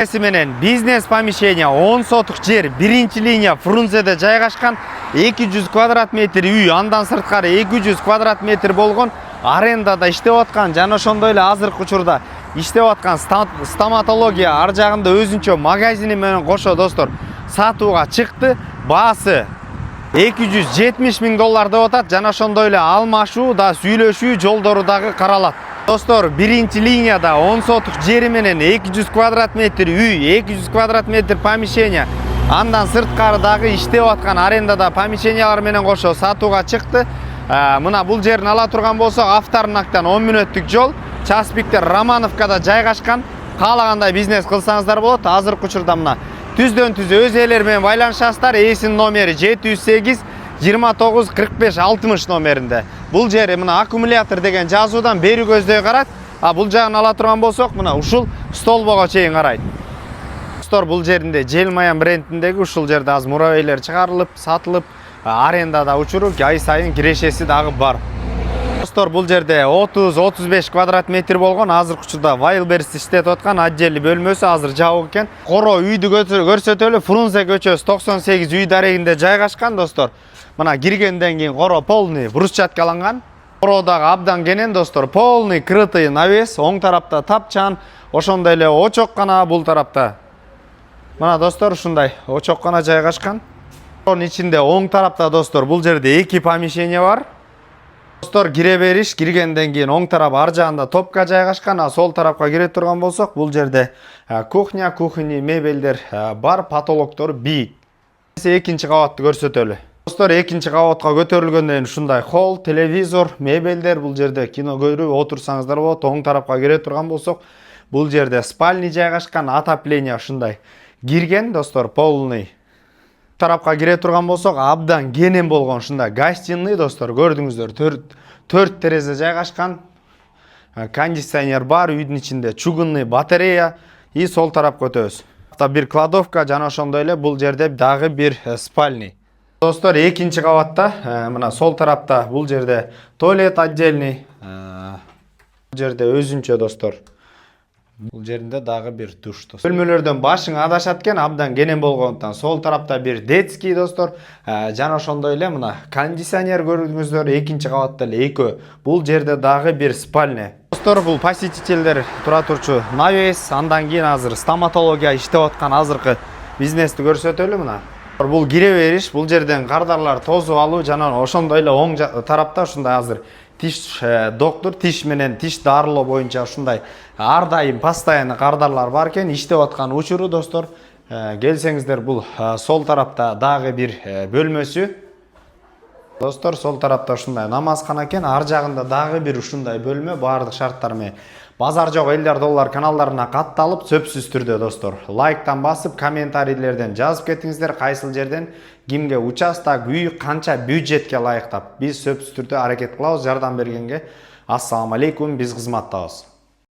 Менен бизнес помещение 10 сотық жер, биринчи линия Фрунзеде жайгашкан 200 квадрат метр үй, андан сырткары 200 квадрат метр болгон арендада иштеп аткан жана ошондой эле азыркы учурда иштеп аткан стоматология ар жагында өзүнчө магазини менен кошо достор сатууга чыкты. Баасы 270 миң доллар деп атат жана ошондой эле алмашуу да сүйлөшүү жолдору дагы каралат. Достор, биринчи линияда 10 сотық жери менен 200 квадрат метр үй, 200 квадрат метр помещение, андан сырткары дагы иштеп аткан арендада помещениялар менен кошо сатууга чыкты. Мына бул жерин ала турган болсок, Автарнактан 10 мүнөттүк жол, Часпиктер Романовкада жайгашкан. Каалагандай бизнес кылсаңыздар болот. Азыркы учурда мына түздөн түз өз ээлери менен байланышасыздар. Эсин номери 708 29 45 60 номеринде. Бул жери мына аккумулятор деген жазуудан бери көздөй карайт. Бул жагын ала турган болсок, мына ушул столбого чейин карайт. Достор, бул жеринде Желмаян брендиндеги ушул жерде аз муравейлер чыгарылып, сатылып, арендада учуруп, ай сайын кирешеси дагы бар. Достор, бул жерде 30-35 квадрат метр болгон, азыркы учурда Wildberries иштетип аткан отдельный бөлмөсү азыр жабык экен. Коро үйдү көрсөтөлү, Фрунзе көчөсү 98 үй дарегинде жайгашкан достор. Мына киргенден кийин коро полный брусчаткаланган. Коро дагы абдан кенен достор, полный крытый навес, оң тарапта тапчан, ошондой эле очоккана бул тарапта. Мына достор, ушундай очоккана жайгашкан. Онун ичинде оң тарапта достор, бул жерде 2 помещение бар. Достор, кире бериш, киргенден кийин оң тарап ар жагында топка жайгашкан, сол тарапка кире турган болсок, бул жерде кухня, мебелдер бар, потолоктор бийик. Экинчи кабатты көрсөтөлү. Достор, экинчи кабатка көтөрүлгөндөн ушундай холл, телевизор, мебелдер, бул жерде кино көрүп отурсаңыздар болот. Оң тарапка кире турган болсок, бул жерде спальня жайгашкан, отопление ушундай кирген достор, полный. Тарапка кире турган болсок, абдан кенен болгон ушундай гостиный достор, көрдүңүздөр, 4 терезе жайгашкан. Кондиционер бар, үйдүн ичинде чугунный батарея, и сол тарапка өтөбүз. Bir кладовка жана ошондой эле бул жерде дагы бир спальный. Достор, экинчи кабатта, мына сол тарапта бул жерде туалет отдельный. Бул жерде өзүнчө достор. Бул жеринде дагы бир душ достор. Бөлмөлөрдөн башың адашат экен, абдан кенен болгондуктан сол тарапта бир детский достор. Жана ошондой эле мына кондиционер көрдүңүздөр, экинчи кабатта эле экөө. Бул жерде дагы бир спальня. Достор, бул посетительдер тура турчу навес, андан кийин азыр стоматология иштеп аткан азыркы бизнести көрсөтөлү мына. Бул кире бериш, бул жерден кардарлар тозуп алуу жана ошондой эле оң тарапта ушундай азыр тиш доктор, тиш менен тиш дарылоо боюнча ушундай ар дайым постоянно кардарлар бар экен, иштеп аткан учуру достор. Келсеңиздер, бул сол тарапта дагы бир бөлмөсү. Достор, сол тарапта ушундай намазкана экен, ар жагында дагы бир ушундай бөлмө, баардык шарттар менен. Базар жок элдер доллар каналдарына катталып, сөпсүз түрдө достор. Лайктан басып, комментарийлерден жазып кетиңиздер, кайсыл жерден кимге участок, үй, канча бюджетке ылайыктап. Биз сөпсүз түрдө аракет кылабыз жардам бергенге. Ассаламу алейкум, биз кызматтабыз.